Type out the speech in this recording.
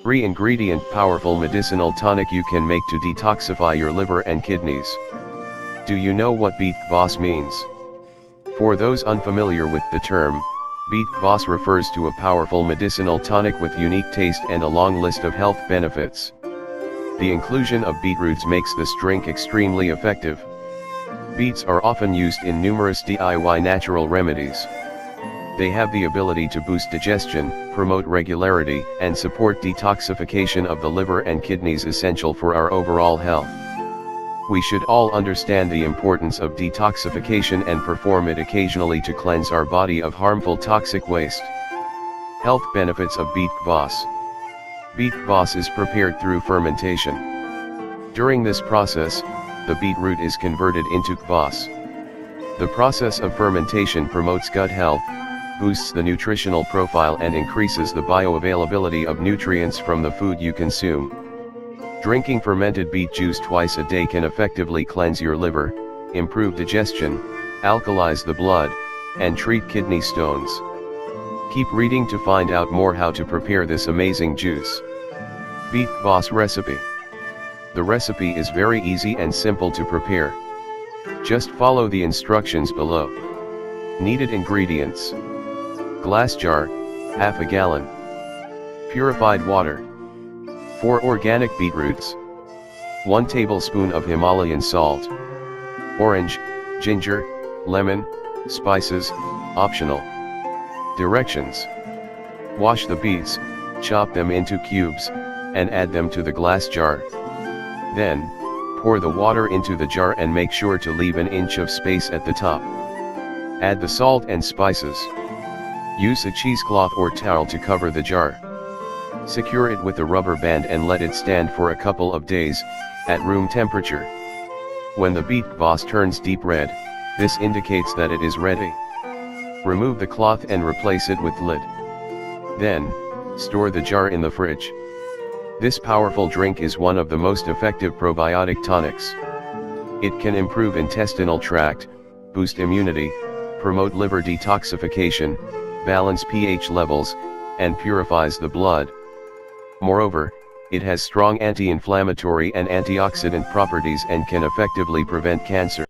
3-ingredient powerful medicinal tonic you can make to detoxify your liver and kidneys. Do you know what Beet Kvass means? For those unfamiliar with the term, Beet Kvass refers to a powerful medicinal tonic with unique taste and a long list of health benefits. The inclusion of beetroots makes this drink extremely effective. Beets are often used in numerous DIY natural remedies. They have the ability to boost digestion, promote regularity, and support detoxification of the liver and kidneys, essential for our overall health. We should all understand the importance of detoxification and perform it occasionally to cleanse our body of harmful toxic waste. Health benefits of Beet Kvass. Beet Kvass is prepared through fermentation. During this process, the beetroot is converted into kvass. The process of fermentation promotes gut health, boosts the nutritional profile, and increases the bioavailability of nutrients from the food you consume. Drinking fermented beet juice twice a day can effectively cleanse your liver, improve digestion, alkalize the blood, and treat kidney stones. Keep reading to find out more how to prepare this amazing juice. Beet Kvass recipe. The recipe is very easy and simple to prepare. Just follow the instructions below. Needed ingredients: glass jar, half a gallon. Purified water. 4 organic beetroots. 1 tablespoon of Himalayan salt. Orange, ginger, lemon, spices, optional. Directions: wash the beets, chop them into cubes, and add them to the glass jar. Then, pour the water into the jar and make sure to leave an inch of space at the top. Add the salt and spices. Use a cheesecloth or towel to cover the jar. Secure it with a rubber band and let it stand for a couple of days, at room temperature. When the Beet Kvass turns deep red, this indicates that it is ready. Remove the cloth and replace it with lid. Then, store the jar in the fridge. This powerful drink is one of the most effective probiotic tonics. It can improve intestinal tract, boost immunity, promote liver detoxification, balance pH levels, and purifies the blood. Moreover, it has strong anti-inflammatory and antioxidant properties and can effectively prevent cancer.